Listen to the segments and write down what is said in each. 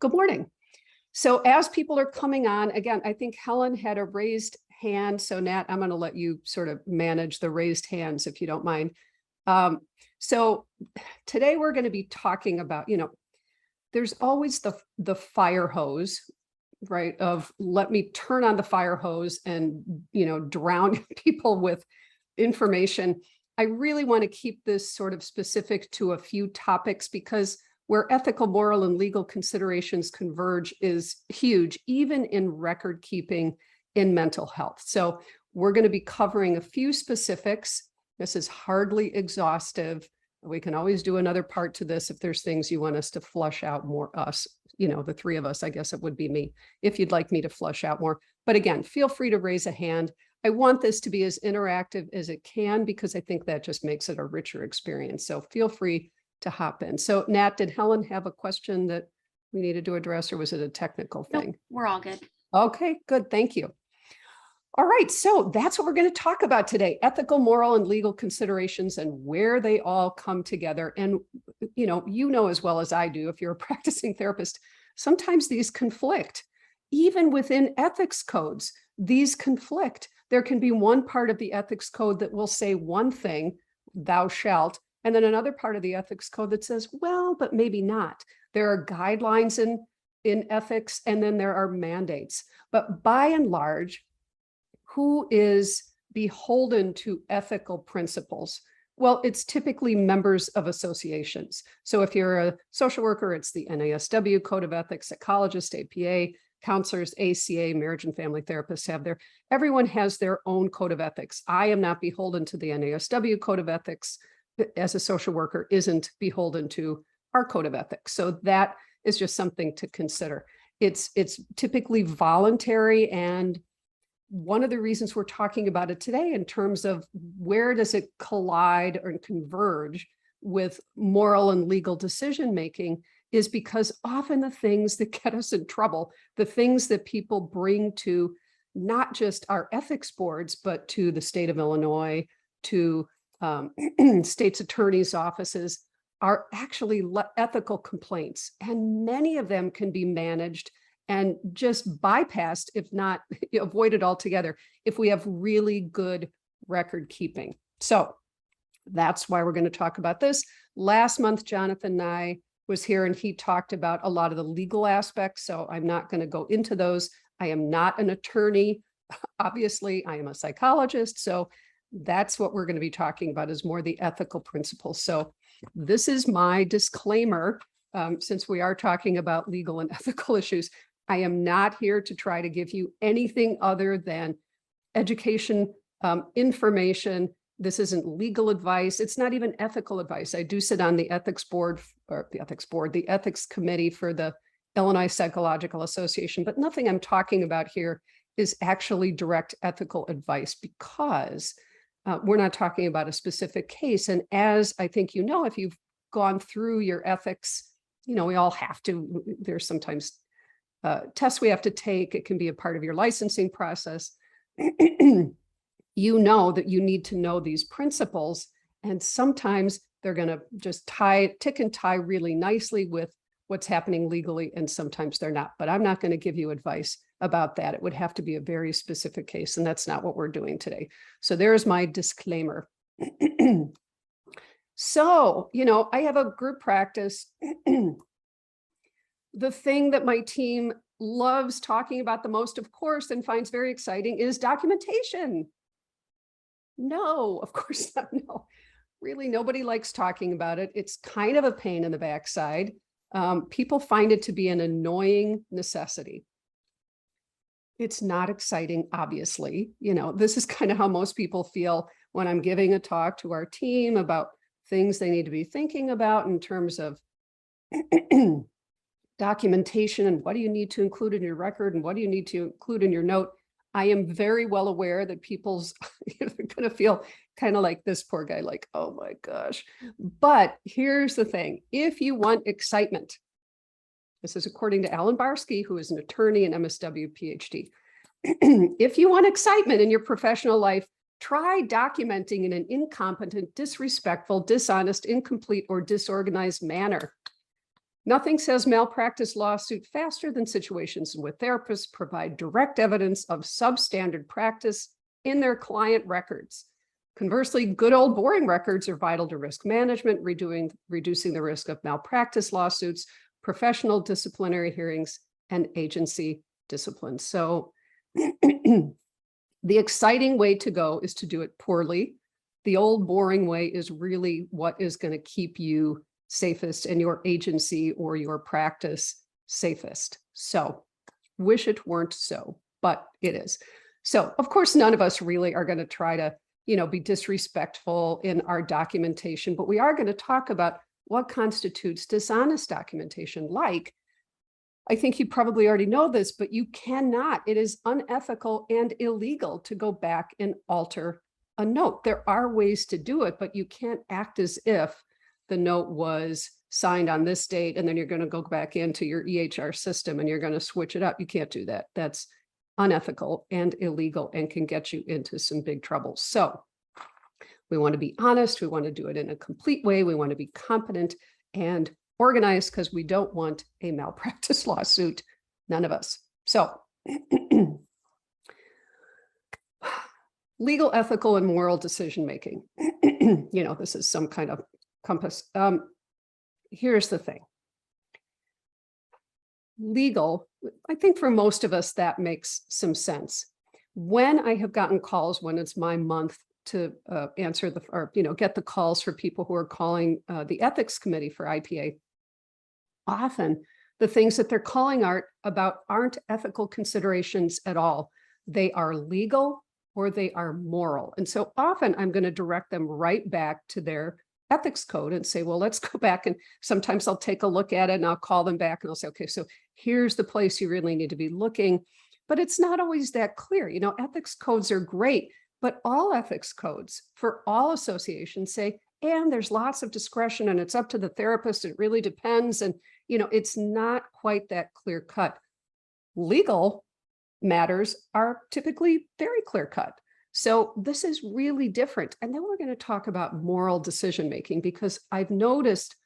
good morning. So as people are coming on, again, I think Helen had a raised hand. So Nat, I'm going to let you sort of manage the raised hands if you don't mind. So today we're going to be talking about, there's always the fire hose, right? Of let me turn on the fire hose and, drown people with information. I really want to keep this sort of specific to a few topics because where ethical, moral, and legal considerations converge is huge, even in record keeping in mental health. So we're going to be covering a few specifics. This is hardly exhaustive. We can always do another part to this if there's things you want us to flush out more, the three of us, I guess it would be me, if you'd like me to flush out more. But again, feel free to raise a hand. I want this to be as interactive as it can because I think that just makes it a richer experience. So feel free to hop in. So Nat, did Helen have a question that we needed to address, or was it a technical thing? Nope, we're all good. Okay, good. Thank you. All right, so that's what we're going to talk about today, ethical, moral, and legal considerations and where they all come together. And, you know as well as I do, if you're a practicing therapist, sometimes these conflict. Even within ethics codes, these conflict. There can be one part of the ethics code that will say one thing, thou shalt, and then another part of the ethics code that says, well, but maybe not. There are guidelines in ethics, and then there are mandates. But by and large, who is beholden to ethical principles? Well, it's typically members of associations. So if you're a social worker, it's the NASW Code of Ethics, psychologists, APA, counselors, ACA, marriage and family therapists everyone has their own code of ethics. I am not beholden to the NASW Code of Ethics. As a social worker isn't beholden to our code of ethics. So that is just something to consider. It's typically voluntary, and one of the reasons we're talking about it today in terms of where does it collide or converge with moral and legal decision making is because often the things that get us in trouble, the things that people bring to not just our ethics boards, but to the state of Illinois, to state's attorney's offices, are actually ethical complaints. And many of them can be managed and just bypassed, if not avoided altogether, if we have really good record keeping. So that's why we're going to talk about this. Last month, Jonathan Nye was here and he talked about a lot of the legal aspects. So I'm not going to go into those. I am not an attorney. Obviously, I am a psychologist. So that's what we're going to be talking about, is more the ethical principles. So this is my disclaimer. Since we are talking about legal and ethical issues, I am not here to try to give you anything other than education, information. This isn't legal advice. It's not even ethical advice. I do sit on the ethics board, the ethics committee for the Illinois Psychological Association, but nothing I'm talking about here is actually direct ethical advice because we're not talking about a specific case. And as I think if you've gone through your ethics, we all have to, there's sometimes tests we have to take. It can be a part of your licensing process. You know that you need to know these principles, and sometimes they're going to just tick and tie really nicely with what's happening legally, and sometimes they're not. But I'm not going to give you advice about that. It would have to be a very specific case, and that's not what we're doing today. So there's my disclaimer. So, I have a group practice. The thing that my team loves talking about the most, of course, and finds very exciting is documentation. No, of course not. No, really, nobody likes talking about it. It's kind of a pain in the backside. People find it to be an annoying necessity. It's not exciting, obviously. This is kind of how most people feel when I'm giving a talk to our team about things they need to be thinking about in terms of documentation and what do you need to include in your record and what do you need to include in your note. I am very well aware that people's they're going to feel kind of like this poor guy, like, oh my gosh. But here's the thing. If you want excitement, this is according to Alan Barsky, who is an attorney and MSW PhD. If you want excitement in your professional life, try documenting in an incompetent, disrespectful, dishonest, incomplete, or disorganized manner. Nothing says malpractice lawsuit faster than situations in which therapists provide direct evidence of substandard practice in their client records. Conversely, good old boring records are vital to risk management, reducing the risk of malpractice lawsuits, professional disciplinary hearings, and agency discipline. So the exciting way to go is to do it poorly. The old boring way is really what is going to keep you safest and your agency or your practice safest. So wish it weren't so, but it is. So of course, none of us really are going to try to, be disrespectful in our documentation, but we are going to talk about what constitutes dishonest documentation. Like, I think you probably already know this, but you cannot, it is unethical and illegal to go back and alter a note. There are ways to do it, but you can't act as if the note was signed on this date, and then you're going to go back into your EHR system and you're going to switch it up. You can't do that. That's unethical and illegal and can get you into some big trouble. So we want to be honest. We want to do it in a complete way. We want to be competent and organized because we don't want a malpractice lawsuit. None of us. So legal, ethical, and moral decision-making. This is some kind of compass. Here's the thing. Legal, I think for most of us, that makes some sense. When I have gotten calls, when it's my month to answer get the calls for people who are calling the ethics committee for IPA, often the things that they're calling aren't ethical considerations at all. They are legal or they are moral. And so often I'm going to direct them right back to their ethics code and say, well, let's go back. And sometimes I'll take a look at it and I'll call them back and I'll say, okay, so here's the place you really need to be looking. But it's not always that clear. Ethics codes are great, but all ethics codes for all associations say, and there's lots of discretion and it's up to the therapist. It really depends. And, it's not quite that clear cut. Legal matters are typically very clear cut. So this is really different. And then we're going to talk about moral decision-making, because I've noticed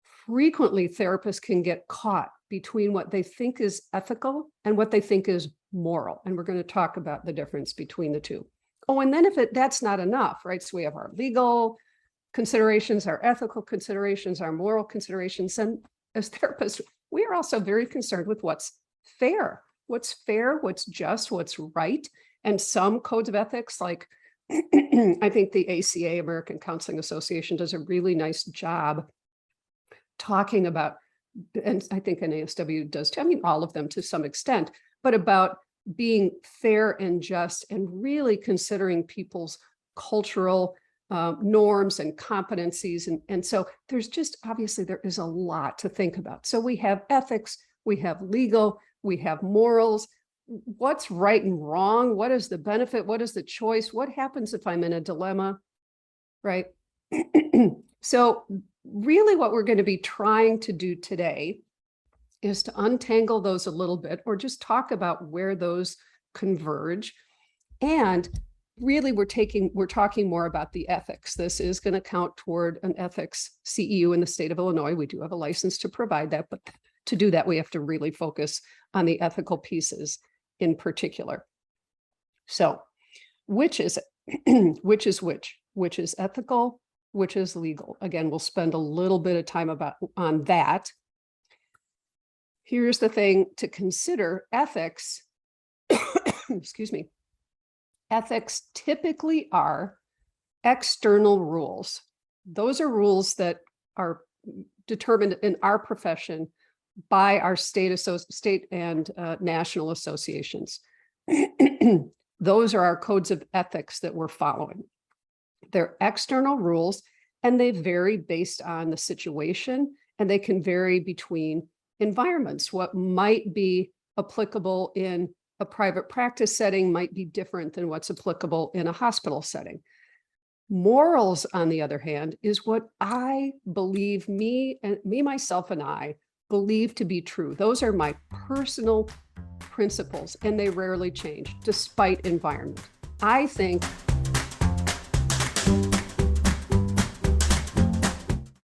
frequently therapists can get caught between what they think is ethical and what they think is moral. And we're going to talk about the difference between the two. Oh, and then that's not enough, right? So we have our legal considerations, our ethical considerations, our moral considerations. And as therapists, we are also very concerned with what's fair, what's just, what's right. And some codes of ethics, like I think the ACA, American Counseling Association, does a really nice job talking about, and I think NASW does too, all of them to some extent, but about being fair and just and really considering people's cultural norms and competencies. And so there's just, obviously, there is a lot to think about. So we have ethics, we have legal, we have morals. What's right and wrong? What is the benefit? What is the choice? What happens if I'm in a dilemma, right? So really what we're going to be trying to do today is to untangle those a little bit, or just talk about where those converge. And really we're talking more about the ethics. This is going to count toward an ethics CEU in the state of Illinois. We do have a license to provide that, but to do that, we have to really focus on the ethical pieces in particular. So which is it? Which is which? Which is ethical? Which is legal? Again, we'll spend a little bit of time on that. Here's the thing to consider. Ethics, excuse me, ethics typically are external rules. Those are rules that are determined in our profession by our state and national associations. Those are our codes of ethics that we're following. They're external rules, and they vary based on the situation, and they can vary between environments. What might be applicable in a private practice setting might be different than what's applicable in a hospital setting. Morals, on the other hand, is what I believe, myself, and I believe to be true. Those are my personal principles, and they rarely change despite environment. I think